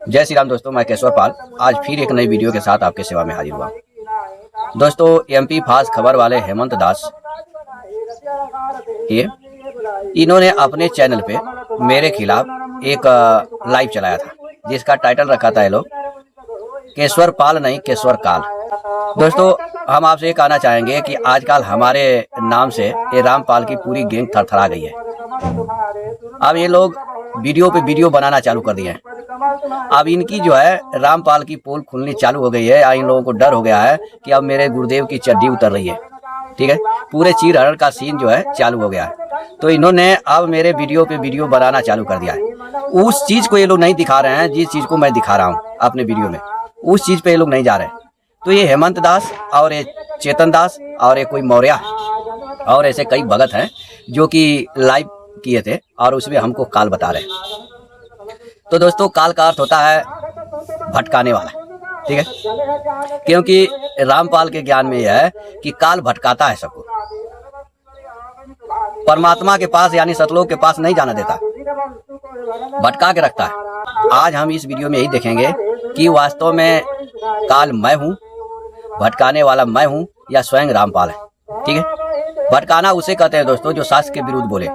जय श्री राम दोस्तों, मैं केशवर पाल आज फिर एक नई वीडियो के साथ आपके सेवा में हाजिर हुआ। दोस्तों, एमपी फास्ट खबर वाले हेमंत दास ये इन्होंने अपने चैनल पे मेरे खिलाफ एक लाइव चलाया था जिसका टाइटल रखा था ये लोग केशवर पाल नहीं केशवर काल। दोस्तों, हम आपसे ये कहना चाहेंगे कि आजकल हमारे नाम से ये रामपाल की पूरी गैंग थरथरा गई है। अब ये लोग वीडियो पे वीडियो बनाना चालू कर दिए हैं। अब इनकी जो है रामपाल की पोल खुलनी चालू हो गई है। इन लोगों को डर हो गया है कि अब मेरे गुरुदेव की चड्डी उतर रही है। ठीक है, पूरे चीर हरण का सीन जो है चालू हो गया है। तो इन्होंने अब मेरे वीडियो पे वीडियो बनाना चालू कर दिया है। उस चीज को ये लोग नहीं दिखा रहे हैं जिस चीज को मैं दिखा रहा हूँ अपने वीडियो में, उस चीज पे ये लोग नहीं जा रहे। तो ये हेमंत दास और ये चेतन दास और ये कोई मौर्य और ऐसे कई भगत हैं जो कि लाइव किए थे और उसमें हमको काल बता रहे हैं। तो दोस्तों, काल का अर्थ होता है भटकाने वाला। ठीक है, क्योंकि रामपाल के ज्ञान में यह है कि काल भटकाता है सबको, परमात्मा के पास यानी सतलोक के पास नहीं जाना देता, भटका के रखता है। आज हम इस वीडियो में यही देखेंगे कि वास्तव में काल मैं हूं, भटकाने वाला मैं हूं या स्वयं रामपाल है। ठीक है, भटकाना उसे कहते हैं दोस्तों जो शास्त्र के विरुद्ध बोले।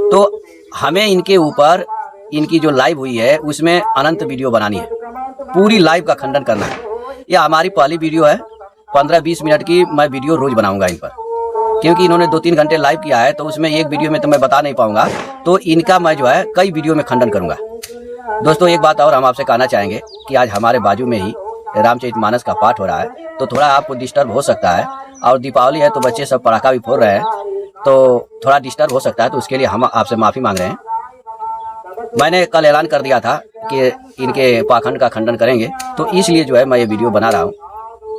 तो हमें इनके ऊपर इनकी जो लाइव हुई है उसमें अनंत वीडियो बनानी है, पूरी लाइव का खंडन करना है। यह हमारी पहली वीडियो है, 15-20 मिनट की मैं वीडियो रोज बनाऊंगा इन पर, क्योंकि इन्होंने 2-3 घंटे लाइव किया है। तो उसमें एक वीडियो में तो मैं बता नहीं पाऊंगा, तो इनका मैं जो है कई वीडियो में खंडन करूंगा। दोस्तों, एक बात और हम आपसे कहना चाहेंगे कि आज हमारे बाजू में ही रामचरितमानस का पाठ हो रहा है, तो थोड़ा आपको डिस्टर्ब हो सकता है। और दीपावली है तो बच्चे सब पटाखा भी फोड़ रहे हैं, तो थोड़ा डिस्टर्ब हो सकता है। तो उसके लिए हम आपसे माफ़ी मांग रहे हैं। मैंने कल ऐलान कर दिया था कि इनके पाखंड का खंडन करेंगे, तो इसलिए जो है मैं ये वीडियो बना रहा हूँ,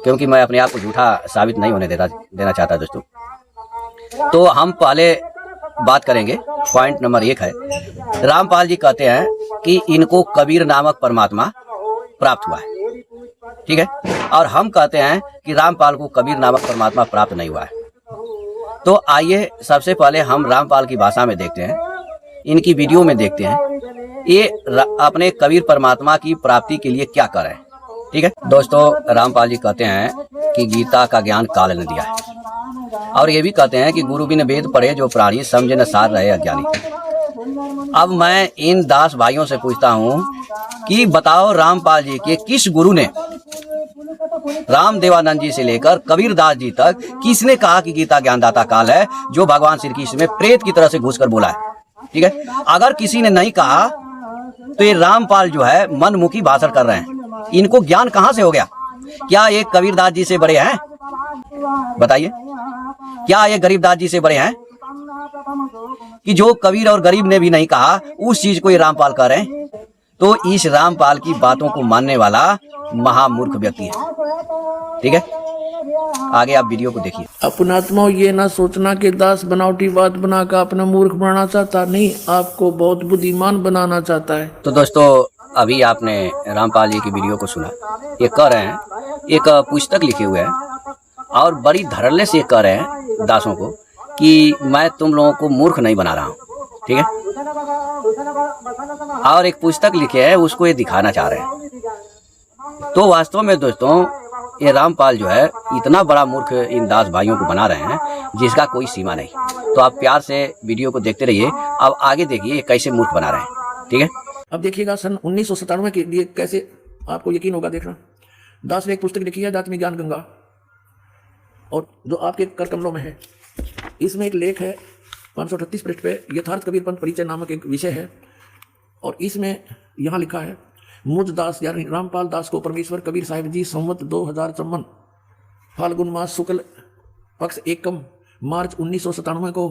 क्योंकि मैं अपने आप को झूठा साबित नहीं होने देना चाहता दोस्तों। तो हम पहले बात करेंगे, पॉइंट नंबर 1 है, रामपाल जी कहते हैं कि इनको कबीर नामक परमात्मा प्राप्त हुआ है। ठीक है, और हम कहते हैं कि रामपाल को कबीर नामक परमात्मा प्राप्त नहीं हुआ है। तो आइए सबसे पहले हम रामपाल की भाषा में देखते हैं, इनकी वीडियो में देखते हैं ये अपने कबीर परमात्मा की प्राप्ति के लिए क्या कर रहे हैं। ठीक है दोस्तों, रामपाल जी कहते हैं कि गीता का ज्ञान काल ने दिया है, और ये भी कहते हैं कि गुरु बिन वेद पढ़े जो प्राणी समझे न सार रहे अज्ञानी। अब मैं इन दास भाइयों से पूछता हूँ कि बताओ, रामपाल जी के किस गुरु ने राम देवानंद जी से लेकर कबीर दास जी तक किसने कहा कि गीता ज्ञानदाता काल है, जो भगवान श्री कृष्ण में प्रेत की तरह से घुसकर बोला है। ठीक है, अगर किसी ने नहीं कहा तो ये रामपाल जो है मनमुखी भाषण कर रहे हैं। इनको ज्ञान कहां से हो गया? क्या ये कबीरदास जी से बड़े हैं? बताइए, क्या ये गरीबदास जी से बड़े हैं? कि जो कबीर और गरीब ने भी नहीं कहा उस चीज को ये रामपाल कह रहे हैं। तो इस रामपाल की बातों को मानने वाला महामूर्ख व्यक्ति है। ठीक है, आगे आप वीडियो को देखिए। अपनात्मा ये ना सोचना कि दास बनावटी बात बनाकर अपना मूर्ख बनाना चाहता, नहीं, आपको बहुत बुद्धिमान बनाना चाहता है। तो दोस्तों, अभी आपने रामपाल जी की वीडियो को सुना। ये कह रहे हैं, एक पुस्तक लिखे हुए हैं और बड़ी धड़ल्ले से कह रहे हैं दासों को कि मैं तुम लोगों को मूर्ख नहीं बना रहा हूँ। ठीक है, और एक पुस्तक लिखे है उसको ये दिखाना चाह रहे हैं। तो वास्तव में दोस्तों, ये रामपाल जो है इतना बड़ा मूर्ख इन दास भाइयों को बना रहे हैं जिसका कोई सीमा नहीं। तो आप प्यार से वीडियो को देखते रहिए। अब आगे देखिए कैसे मूर्ख बना रहे हैं। ठीक है, अब देखिएगा सन 1997 के लिए कैसे आपको यकीन होगा। देखना, दास ने एक पुस्तक लिखी है आध्यात्मिक ज्ञान गंगा, और जो आपके कर कमलों में है, इसमें एक लेख है 538 पृष्ठ पे, यथार्थ कबीर पंथ परिचय नामक एक विषय है। और इसमें यहाँ लिखा है, मुझ दास यानी रामपाल दास को परमेश्वर कबीर साहिब जी संवत 2053 फाल्गुन मास शुक्ल पक्ष एकम मार्च 1997 को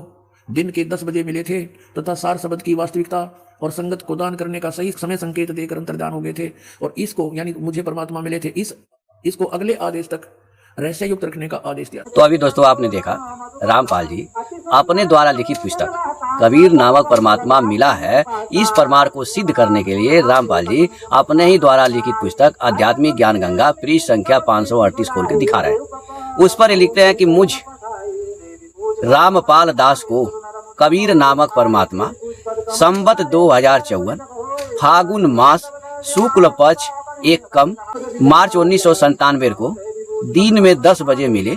दिन के 10 बजे मिले थे, तथा सार शब्द की वास्तविकता और संगत को दान करने का सही समय संकेत देकर अंतर्दान हो गए थे। और इसको यानी मुझे परमात्मा मिले थे, इसको अगले आदेश तक रहस्य युक्त रखने का आदेश दिया। तो अभी दोस्तों आपने देखा, रामपाल जी अपने द्वारा लिखित पुस्तक कबीर नामक परमात्मा मिला है, इस प्रमाण को सिद्ध करने के लिए रामपाल जी अपने ही द्वारा लिखित पुस्तक आध्यात्मिक ज्ञान गंगा पृष्ठ संख्या 538 खोल के दिखा रहे हैं। उस पर ये लिखते हैं कि मुझ रामपाल दास को कबीर नामक परमात्मा संवत 2054 फागुन मास शुक्ल पक्ष 1 कम मार्च 1997 को दिन में 10 बजे मिले,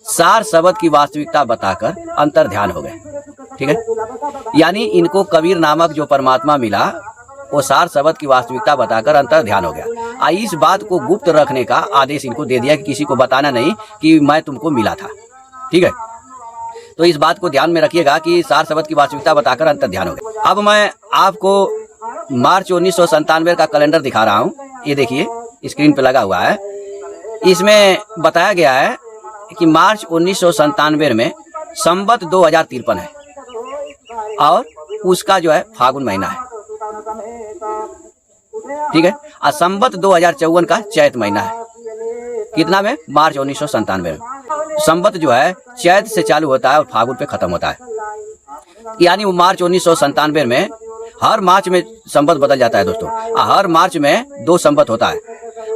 सार शब्द की वास्तविकता बताकर अंतर ध्यान हो गए। ठीक है, यानी इनको कबीर नामक जो परमात्मा मिला वो सार शब्द की वास्तविकता बताकर अंतर ध्यान हो गया। इस बात को गुप्त रखने का आदेश इनको दे दिया कि किसी को बताना नहीं कि मैं तुमको मिला था। ठीक है, तो इस बात को ध्यान में रखिएगा कि सार शब्द की वास्तविकता बताकर अंतर ध्यान हो गया। अब मैं आपको मार्च 1997 का कैलेंडर दिखा रहा हूँ। ये देखिए स्क्रीन पे लगा हुआ है। इसमें बताया गया है कि मार्च 1997 में संवत 2053 है और उसका जो है फागुन महीना है। ठीक है, और संवत 2054 का चैत महीना है। कितना में? मार्च 1997 में। संवत जो है चैत से चालू होता है और फागुन पे खत्म होता है। यानी वो मार्च 1997 में हर मार्च में संवत बदल जाता है दोस्तों। हर मार्च में 2 संवत होता है।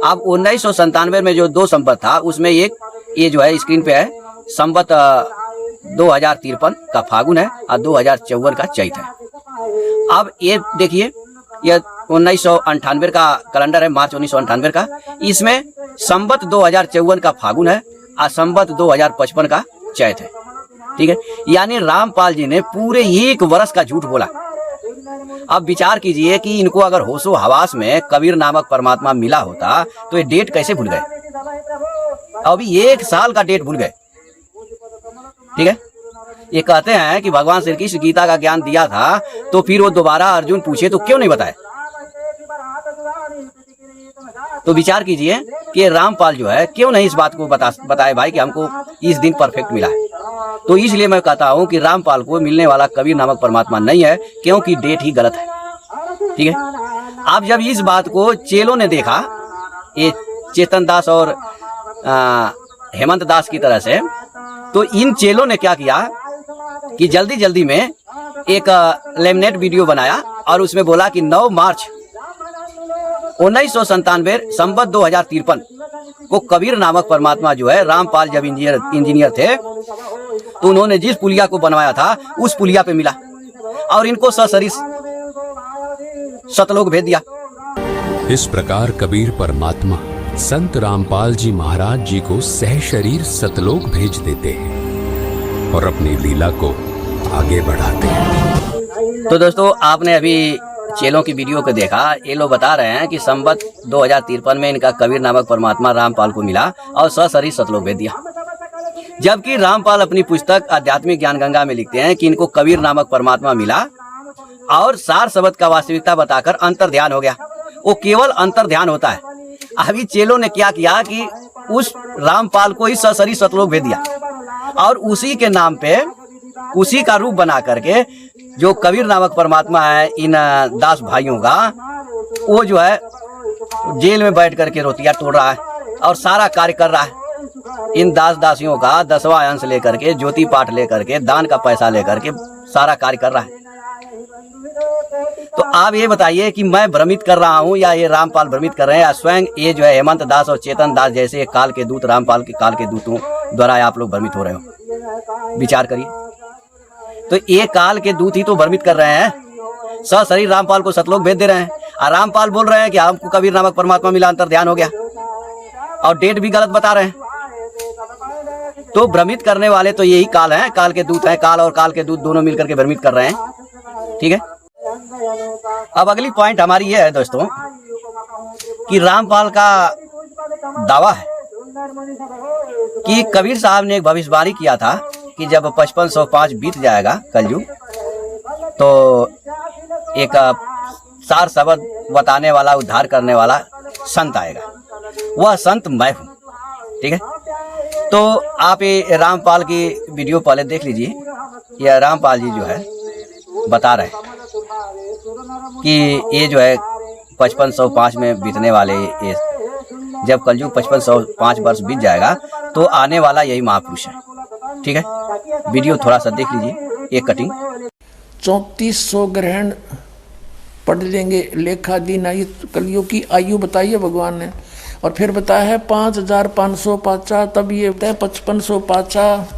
अब 1997 में जो 2 संवत था उसमें एक ये जो है स्क्रीन पे है संवत 2053 का फागुन है और 2054 का चैत है। अब ये देखिए यह 1998 का कैलेंडर है, मार्च 1998 का। इसमें संवत 2054 का फागुन है और संवत 2055 का चैत है। ठीक है, यानी रामपाल जी ने पूरे 1 वर्ष का झूठ बोला। अब विचार कीजिए कि इनको अगर होशो हवास में कबीर नामक परमात्मा मिला होता तो ये डेट कैसे भूल गए? अभी 1 साल का डेट भूल गए। ठीक है, ये कहते हैं कि भगवान श्री कृष्ण गीता का ज्ञान दिया था तो फिर वो दोबारा अर्जुन पूछे तो क्यों नहीं बताए? तो विचार कीजिए कि रामपाल जो है क्यों नहीं इस बात को बताए भाई कि हमको इस दिन परफेक्ट मिला है। तो इसलिए मैं कहता हूं कि रामपाल को मिलने वाला कबीर नामक परमात्मा नहीं है, क्योंकि डेट ही गलत है। ठीक है, अब जब इस बात को चेलों ने देखा, ये चेतन दास और हेमंत दास की तरह से, तो इन चेलों ने क्या किया कि जल्दी जल्दी में एक लेमिनेट वीडियो बनाया और उसमें बोला कि 9 मार्च 1997 संवत 2053 को कबीर नामक परमात्मा जो है, रामपाल जब इंजीनियर थे तो उन्होंने जिस पुलिया को बनवाया था उस पुलिया पे मिला और इनको ससरीस सतलोक भेज दिया। इस प्रकार कबीर परमात्मा संत रामपाल जी महाराज जी को सह शरीर सतलोक भेज देते हैं और अपनी लीला को आगे बढ़ाते हैं। तो दोस्तों आपने अभी चेलों की वीडियो को देखा। ये लोग बता रहे हैं कि संवत 2053 में इनका कबीर नामक परमात्मा रामपाल को मिला और सशरीर सतलोक भेज दिया। जबकि रामपाल अपनी पुस्तक आध्यात्मिक ज्ञान गंगा में लिखते हैं कि इनको कबीर नामक परमात्मा मिला और सार शब्द का वास्तविकता बताकर अंतर ध्यान हो गया। वो केवल अंतर ध्यान होता है। अभी चेलों ने क्या किया कि उस रामपाल को ही सशरीर सतलोक भेज दिया और उसी के नाम पे उसी का रूप बना करके जो कबीर नामक परमात्मा है इन दास भाइयों का, वो जो है जेल में बैठ करके रोटियां तोड़ रहा है और सारा कार्य कर रहा है। इन दास दासियों का 10वां अंश लेकर के, ज्योति पाठ लेकर के, दान का पैसा लेकर के सारा कार्य कर रहा है। तो आप ये बताइए कि मैं भ्रमित कर रहा हूँ या ये रामपाल भ्रमित कर रहे हैं या स्वयं ये जो है हेमंत दास और चेतन दास जैसे काल के दूत, रामपाल के काल के दूतों द्वारा आप लोग भ्रमित हो रहे हो? विचार करिए। तो ये काल के दूत ही तो भ्रमित कर रहे हैं। सशरीर रामपाल को सतलोक भेज दे रहे हैं और रामपाल बोल रहे हैं कि हमको कबीर नामक परमात्मा मिला, अंतर ध्यान हो गया, और डेट भी गलत बता रहे हैं। तो भ्रमित करने वाले तो यही काल हैं, काल के दूत हैं। काल और काल के दूत दोनों मिलकर के भ्रमित कर रहे हैं। ठीक है, अब अगली पॉइंट हमारी ये है दोस्तों कि रामपाल का दावा है कि कबीर साहब ने एक भविष्यवाणी किया था कि जब 5505 बीत जाएगा कलयुग तो एक सार शब्द बताने वाला, उद्धार करने वाला संत आएगा। वह संत मैं हूँ। ठीक है, तो आप ये रामपाल की वीडियो पहले देख लीजिए। यह रामपाल जी जो है बता रहे हैं कि ये जो है 5505 में बीतने वाले, ये जब कलयुग 5505 वर्ष बीत जाएगा तो आने वाला यही महापुरुष है। ठीक है, वीडियो थोड़ा सा देख लीजिए, एक कटिंग। 3400 ग्रहण पढ़ लेंगे, लेखा दिन आई कलयुग की आयु बताइए भगवान ने। और फिर बताया है 5550 तब ये बताया 5550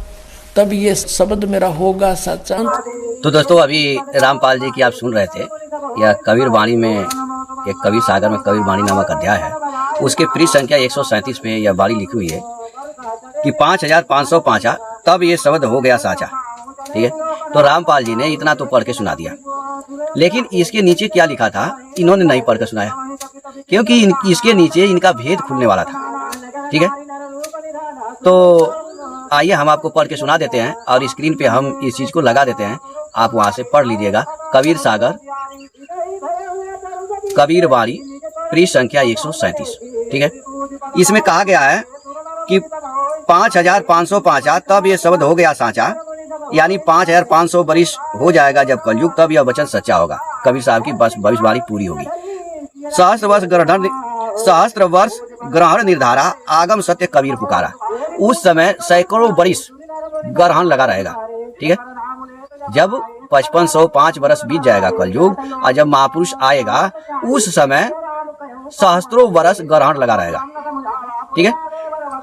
तब ये शब्द मेरा होगा सच्चा। तो दोस्तों अभी रामपाल जी की आप सुन रहे थे, यह कबीर वाणी में एक कबीर सागर में कबीर वाणी नामक अध्याय है, उसके पृष्ठ संख्या 137 पे यह वाणी लिखी हुई है कि 5505 तब ये शब्द हो गया साचा। ठीक है, तो रामपाल जी ने इतना तो पढ़ के सुना दिया, लेकिन इसके नीचे क्या लिखा था इन्होंने नहीं पढ़ के सुनाया, क्योंकि इसके नीचे इनका भेद खुलने वाला था। ठीक है, तो आइए हम आपको पढ़ के सुना देते हैं और स्क्रीन पे हम इस चीज को लगा देते हैं, आप वहां से पढ़ लीजिएगा। कबीर सागर कबीर वाणी पृष्ठ संख्या 137। ठीक है, इसमें कहा गया है कि 5505 तब ये शब्द हो गया साचा, यानी 5500 वर्ष हो जाएगा जब कलयुग, तब यह वचन सच्चा होगा, कबीर साहब की बस भविष्यवाणी पूरी होगी। सहस्त्र वर्ष ग्रहण निर्धारा आगम सत्य कबीर पुकारा। उस समय सैकड़ों वर्ष ग्रहण लगा रहेगा। ठीक है, जब 5505 वर्ष बीत जाएगा कलयुग और जब महापुरुष आएगा उस समय सहस्त्रों वर्ष ग्रहण लगा रहेगा। ठीक है,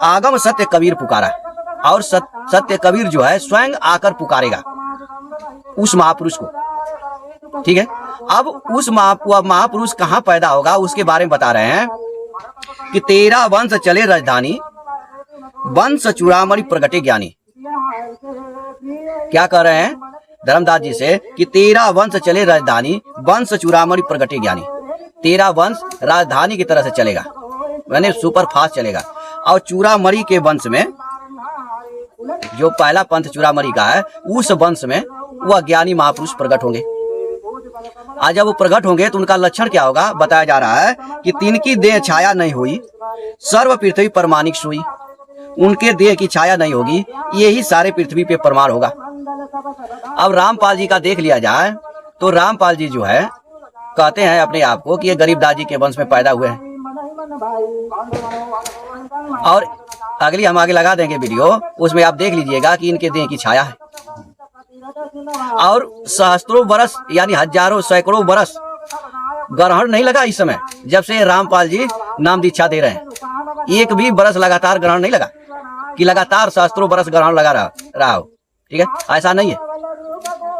आगम सत्य कबीर पुकारा, और सत्य कबीर जो है स्वयं आकर पुकारेगा उस महापुरुष को। ठीक है, अब उस महापुरुष कहाँ पैदा होगा उसके बारे में बता रहे हैं कि 13 वंश चले राजधानी, वंश चूड़ामणि प्रगटे ज्ञानी। क्या कह रहे हैं धर्मदास जी से कि 13 वंश चले राजधानी, वंश चूड़ामणि प्रगटे ज्ञानी। 13 वंश राजधानी की तरह से चलेगा, यानी सुपर फास्ट चलेगा, और चूड़ामणि के वंश में जो पहला पंथ चूड़ामणि का है उस वंश में वह ज्ञानी महापुरुष प्रकट होंगे। आज जब वो प्रकट होंगे तो उनका लक्षण क्या होगा बताया जा रहा है कि तिनकी देह छाया नहीं हुई, सर्व पृथ्वी परमाणिक सोई। उनके देह की छाया नहीं होगी, यही सारे पृथ्वी पे प्रमाण होगा। अब रामपाल जी का देख लिया जाए तो रामपाल जी जो है कहते हैं अपने आप को कि ये गरीबदास जी के वंश में पैदा हुए हैं, और अगली हम आगे लगा देंगे वीडियो, उसमें आप देख लीजिएगा कि इनके देह की छाया है। और सहस्त्रों वर्ष यानी हजारों सैकड़ों वर्ष ग्रहण नहीं लगा इस समय, जब से रामपाल जी नाम दीक्षा दे रहे हैं। एक भी वर्ष लगातार ग्रहण नहीं लगा कि लगातार सहस्त्रों वर्ष ग्रहण लगा रहा हो। ठीक है, ऐसा नहीं है,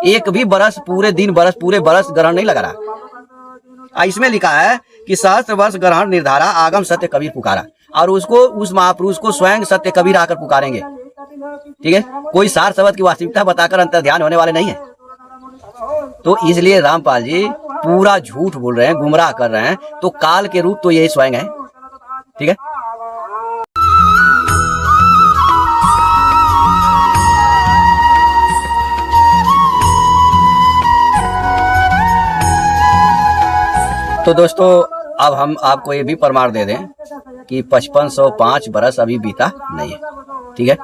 एक भी वर्ष पूरे दिन वर्ष पूरे वर्ष ग्रहण नहीं लगा रहा। इसमें लिखा है कि सहस्त्र वर्ष ग्रहण निर्धारा आगम सत्य कबीर पुकारा, और उसको उस महापुरुष को स्वयं सत्य कबीर आकर पुकारेंगे। ठीक है, कोई सार शब्द की वास्तविकता बताकर अंतर ध्यान होने वाले नहीं है। तो इसलिए रामपाल जी पूरा झूठ बोल रहे हैं, गुमराह कर रहे हैं, तो काल के रूप तो यही स्वयं है। ठीक है, तो दोस्तों अब हम आपको ये भी प्रमाण दे दें कि 5505 बरस अभी बीता नहीं है। ठीक है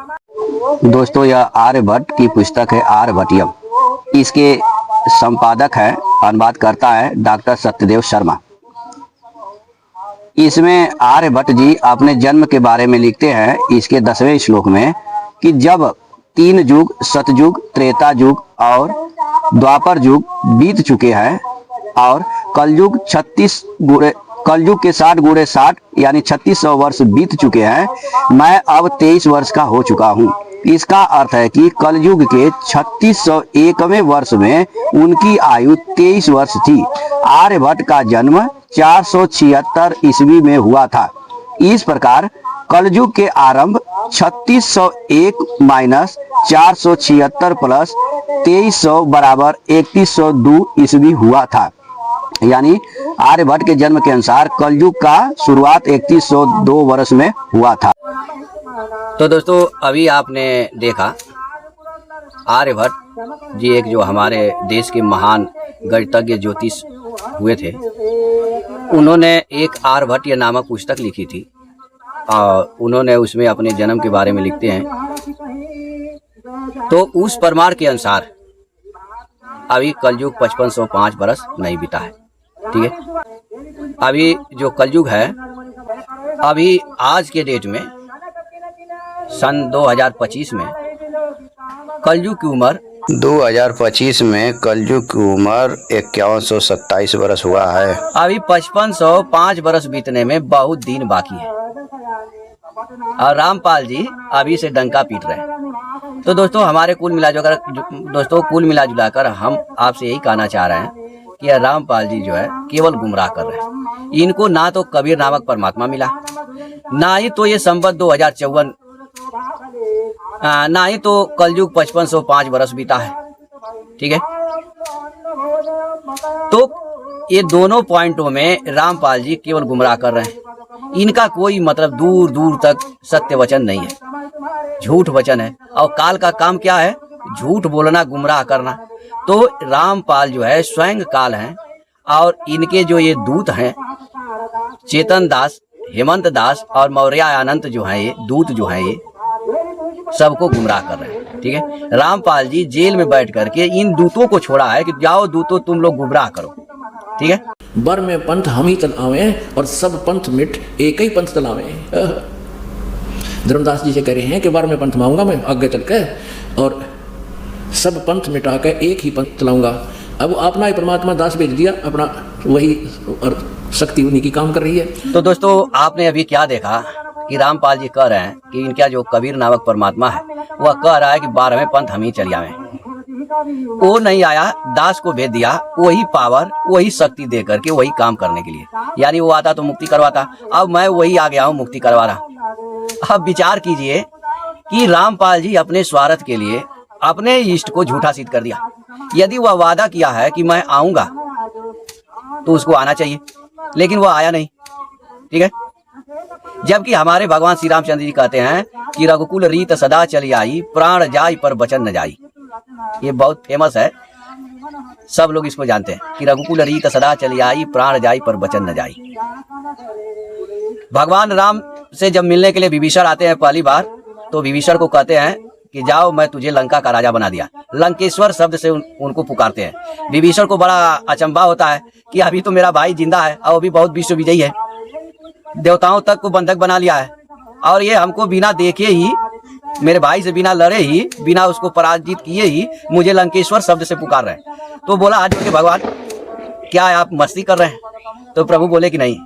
दोस्तों, यह आर्यभट्ट की पुस्तक है आर्यभट्टियम। इसके संपादक है, अनुवाद करता है डॉक्टर सत्यदेव शर्मा। इसमें आर्यभट्ट जी अपने जन्म के बारे में लिखते हैं इसके 10वें श्लोक में कि जब 3 युग सतयुग, त्रेता युग और द्वापर युग बीत चुके हैं और कलयुग कलयुग के 60 गुणे 60 यानी 3600 वर्ष बीत चुके हैं, मैं अब 23 वर्ष का हो चुका हूँ। इसका अर्थ है कि कलयुग के 3601वें वर्ष में उनकी आयु 23 वर्ष थी। आर्यभट्ट का जन्म 476 ईस्वी में हुआ था। इस प्रकार कलयुग के आरंभ 3601 माइनस 476 प्लस 2300 बराबर 3102 ईस्वी हुआ था। यानी आर्यभट्ट के जन्म के अनुसार कलयुग का शुरुआत 3102 वर्ष में हुआ था। तो दोस्तों अभी आपने देखा आर्यभट्ट जी एक जो हमारे देश के महान गणितज्ञ ज्योतिष हुए थे, उन्होंने एक आर्यभट्ट नामक पुस्तक लिखी थी और उन्होंने उसमें अपने जन्म के बारे में लिखते हैं। तो उस प्रमाण के अनुसार अभी कलयुग 5505 बरस नहीं बीता है। ठीक है, अभी जो कलयुग है अभी आज के डेट में सन 2025 में कलयुग की उम्र 2025 में कलयुग की उम्र 5127 बरस हुआ है। अभी 5505 बरस बीतने में बहुत दिन बाकी है और रामपाल जी अभी से डंका पीट रहे हैं। तो दोस्तों हमारे कुल मिला जुलाकर हम आपसे यही कहना चाह रहे हैं कि रामपाल जी जो है केवल गुमराह कर रहे हैं। इनको ना तो कबीर नामक परमात्मा मिला, ना ही तो ये संवत 2054, ना ही तो कलयुग 5505 वर्ष बीता है। ठीक है, तो ये दोनों पॉइंटों में रामपाल जी केवल गुमराह कर रहे हैं। इनका कोई मतलब दूर दूर तक सत्य वचन नहीं है, झूठ वचन है। और काल का काम क्या है? झूठ बोलना, गुमराह करना। तो रामपाल जो है स्वयं काल हैं, और इनके जो ये दूत हैं चेतन दास, हेमंत दास और मौर्यानंद जो हैं, ये दूत जो हैं, ये सबको गुमराह कर रहे हैं। ठीक है, रामपाल जी जेल में बैठ करके इन दूतों को छोड़ा है कि जाओ दूतों तुम लोग गुमराह करो। ठीक है, बर में पंथ हम ही चलावे और सब पंथ मिट एक ही पंथ चलावे। धर्मदास जी से कह रहे हैं कि बर में पंथ माऊंगा मैं आगे चल के, और सब पंथ मिटा के एक ही पंथ चलाऊंगा। अब अपना ही परमात्मा दास भेज दिया, अपना वही और शक्ति उन्हीं की काम कर रही है। तो दोस्तों आपने अभी क्या देखा कि रामपाल जी कह रहे हैं कि इनका जो कबीर नामक परमात्मा है वह कह रहा है कि 12वें पंथ हम ही चले आवे। वो नहीं आया, दास को भेज दिया, वही पावर वही शक्ति दे करके वही काम करने के लिए। यानी वो आता तो मुक्ति करवाता, अब मैं वही आ गया हूँ मुक्ति करवा रहा। अब विचार कीजिए कि रामपाल जी अपने स्वार्थ के लिए अपने इष्ट को झूठा सिद्ध कर दिया। यदि वह वादा किया है कि मैं आऊंगा तो उसको आना चाहिए, लेकिन वह आया नहीं। ठीक है, जबकि हमारे भगवान श्री रामचंद्र जी कहते हैं कि रघुकुल रीत सदा चली आई, प्राण जाई पर वचन न जाई। ये बहुत फेमस है, सब लोग इसको जानते हैं कि रघुकुल रीत सदा चली आई, प्राण जाई पर वचन न जाई। भगवान राम से जब मिलने के लिए विभीषण आते हैं पहली बार, तो विभीषण को कहते हैं कि जाओ मैं तुझे लंका का राजा बना दिया। लंकेश्वर शब्द से उनको पुकारते हैं। विभीषण को बड़ा अचंभा होता है कि अभी तो मेरा भाई जिंदा है और अभी बहुत विश्व विजयी है, देवताओं तक को बंधक बना लिया है, और ये हमको बिना देखे ही, मेरे भाई से बिना लड़े ही, बिना उसको पराजित किए ही मुझे लंकेश्वर शब्द से पुकार रहे हैं। तो बोला आज के भगवान क्या आप मस्ती कर रहे हैं? तो प्रभु बोले कि नहीं,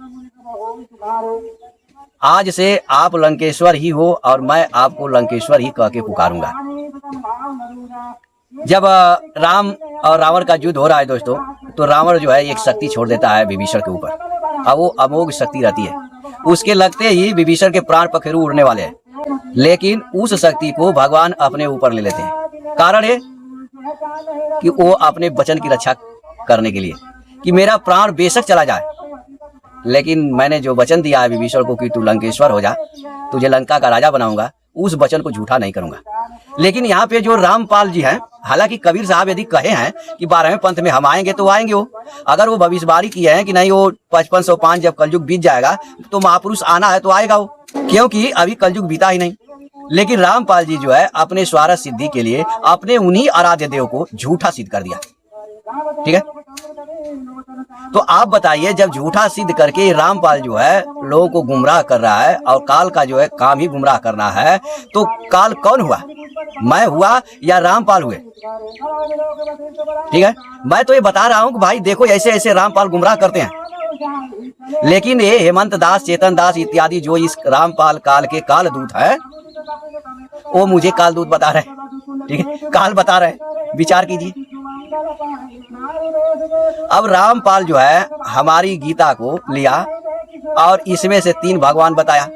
आज से आप लंकेश्वर ही हो और मैं आपको लंकेश्वर ही कह के पुकारूंगा। जब राम और रावण का युद्ध हो रहा है दोस्तों, तो रावण जो है एक शक्ति छोड़ देता है विभीषण के ऊपर, और वो अमोघ शक्ति रहती है। उसके लगते ही विभीषण के प्राण पखेरु उड़ने वाले हैं, लेकिन उस शक्ति को भगवान अपने ऊपर ले लेते हैं। कारण है कि वो अपने वचन की रक्षा करने के लिए कि मेरा प्राण बेशक चला जाए, लेकिन मैंने जो वचन दिया है विभीषण को कि तू लंकेश्वर हो जा, तुझे लंका का राजा बनाऊंगा, उस वचन को झूठा नहीं करूंगा। लेकिन यहाँ पे जो रामपाल जी हैं, हालांकि कबीर साहब यदि कहे हैं कि 12वें पंथ में हम आएंगे तो आएंगे, वो अगर वो भविष्यवाणी किए हैं कि नहीं वो 5505 जब कलयुग बीत जाएगा तो महापुरुष आना है तो आएगा वो, क्योंकि अभी कलयुग बीता ही नहीं। लेकिन रामपाल जी जो है अपने स्वार्थ सिद्धि के लिए अपने उन्हीं आराध्य देव को झूठा सिद्ध कर दिया। ठीक है, तो आप बताइए, जब झूठा सिद्ध करके रामपाल जो है लोगों को गुमराह कर रहा है और काल का जो है काम ही गुमराह करना है, तो काल कौन हुआ? मैं हुआ या रामपाल हुए? ठीक है, मैं तो ये बता रहा हूं कि भाई देखो ऐसे ऐसे रामपाल गुमराह करते हैं। लेकिन ये हेमंत दास, चेतन दास इत्यादि जो इस रामपाल काल के काल दूत है, वो मुझे काल दूत बता रहे। ठीक है, काल बता रहे, विचार कीजिए। अब रामपाल जो है हमारी गीता को लिया और इसमें से 3 भगवान बताया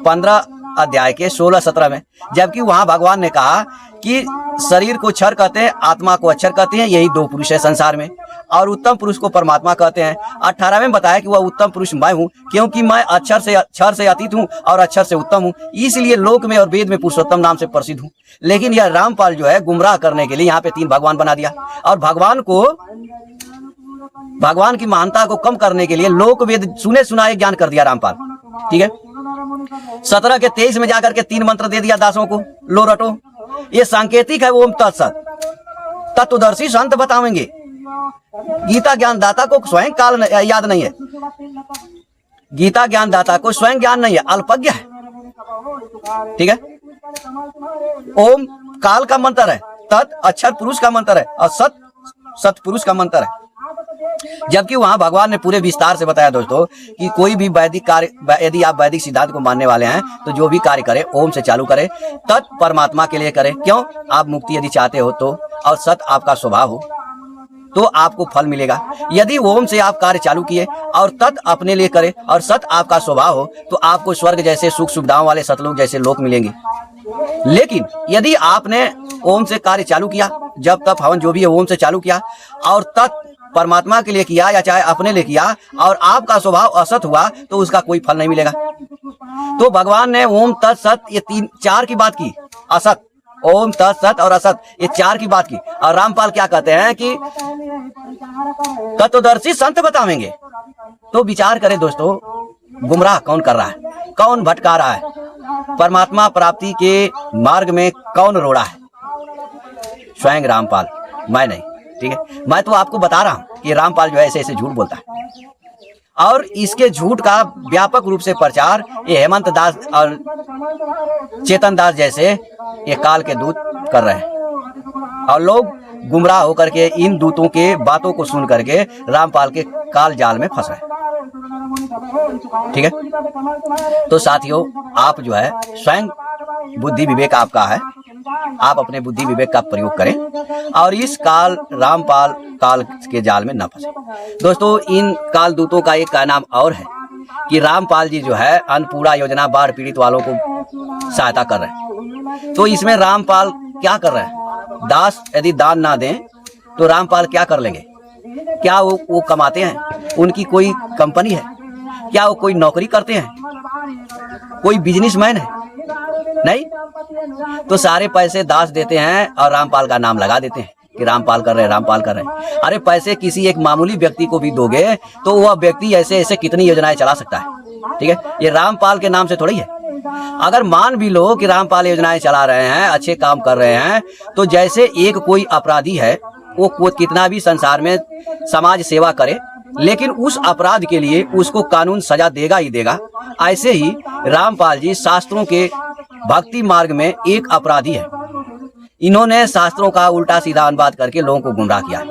15 अध्याय के 16-17 में, जबकि वहां भगवान ने कहा कि शरीर को क्षर कहते हैं, आत्मा को अक्षर कहते हैं, यही 2 पुरुष है संसार में, और उत्तम पुरुष को परमात्मा कहते हैं। 18 में बताया कि वह उत्तम पुरुष मैं हूँ, क्योंकि मैं क्षर से अतीत हूँ और अक्षर से उत्तम हूँ, इसलिए लोक में और वेद में पुरुषोत्तम नाम से प्रसिद्ध हूँ। लेकिन यह रामपाल जो है गुमराह करने के लिए यहाँ पे 3 भगवान बना दिया, और भगवान की महानता को कम करने के लिए लोक वेद सुने सुनाए ज्ञान कर दिया रामपाल। ठीक है, 17 के 23 में जाकर के 3 मंत्र दे दिया दासों को, लो रटो। ये सांकेतिक है ओम तत्सत, तत्वदर्शी संत बतावेंगे। गीता ज्ञानदाता को स्वयं काल याद नहीं है, गीता ज्ञानदाता को स्वयं ज्ञान नहीं है, अल्पज्ञ है। ठीक है, ओम काल का मंत्र है, तत् अक्षर पुरुष का मंत्र है, और सत सतपुरुष का मंत्र है। जबकि वहां भगवान ने पूरे विस्तार से बताया दोस्तों कि कोई भी वैदिक कार्य, यदि आप वैदिक सिद्धांत को मानने वाले हैं तो जो भी कार्य करें ओम से चालू करें, तत् परमात्मा के लिए करें। क्यों? आप मुक्ति यदि चाहते हो तो, और सत आपका स्वभाव हो, तो आपको फल मिलेगा। यदि ओम से आप कार्य चालू किए और तत् अपने लिए करें और सत आपका स्वभाव हो तो आपको स्वर्ग जैसे सुख सुविधाओं वाले सतलोक जैसे लोक मिलेंगे। लेकिन यदि आपने ओम से कार्य चालू किया, जब तक हवन जो भी है ओम से चालू किया और तत् परमात्मा के लिए किया या चाहे अपने लिए किया और आपका स्वभाव असत हुआ तो उसका कोई फल नहीं मिलेगा। तो भगवान ने ओम तत् सत ये 4 की बात की, असत, ओम तत् सत और असत, ये 4 की बात की। और रामपाल क्या कहते हैं कि तत्वदर्शी संत बतावेंगे। तो विचार करें दोस्तों, गुमराह कौन कर रहा है, कौन भटका रहा है, परमात्मा प्राप्ति के मार्ग में कौन रोड़ा है? स्वयं रामपाल, मैं नहीं। ठीक है, मैं तो आपको बता रहा हूं कि रामपाल जो है ऐसे ऐसे झूठ बोलता है और इसके झूठ का व्यापक रूप से प्रचार ये हेमंत दास और चेतन दास जैसे ये काल के दूत कर रहे हैं और लोग गुमराह होकर के इन दूतों के बातों को सुन करके रामपाल के काल जाल में फंस रहे हैं। ठीक है, तो साथियों, आप जो है स्वयं बुद्धि विवेक आपका है, आप अपने बुद्धि विवेक का प्रयोग करें और इस काल रामपाल काल के जाल में न फंसे। दोस्तों, इन काल दूतों का एक का नाम और है कि रामपाल जी जो है अन्नपूर्णा योजना बाढ़ पीड़ित वालों को सहायता कर रहे हैं। तो इसमें रामपाल क्या कर रहे हैं? दास यदि दान ना दें तो रामपाल क्या कर लेंगे? क्या वो कमाते हैं? उनकी कोई कंपनी है क्या? वो कोई नौकरी करते हैं? कोई बिजनेसमैन है? नहीं। तो सारे पैसे दास देते हैं और रामपाल का नाम लगा देते हैं कि रामपाल कर रहे हैं, रामपाल कर रहे हैं। अरे पैसे किसी एक मामूली व्यक्ति को भी दोगे तो वह व्यक्ति ऐसे ऐसे कितनी योजनाएं चला सकता है। ठीक है, ये रामपाल के नाम से थोड़ी है। अगर मान भी लो कि रामपाल योजनाएं चला रहे हैं, अच्छे काम कर रहे हैं, तो जैसे एक कोई अपराधी है वो कितना भी संसार में समाज सेवा करे लेकिन उस अपराध के लिए उसको कानून सजा देगा ही देगा, ऐसे ही रामपाल जी शास्त्रों के भक्ति मार्ग में एक अपराधी है। इन्होंने शास्त्रों का उल्टा सीधा अनुवाद करके लोगों को गुमराह किया।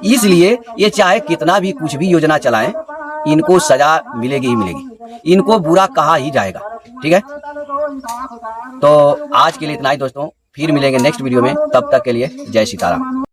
इसलिए ये चाहे कितना भी कुछ भी योजना चलाएं, इनको सजा मिलेगी ही मिलेगी, इनको बुरा कहा ही जाएगा। ठीक है, तो आज के लिए इतना ही दोस्तों, फिर मिलेंगे नेक्स्ट वीडियो में। तब तक के लिए जय सीताराम।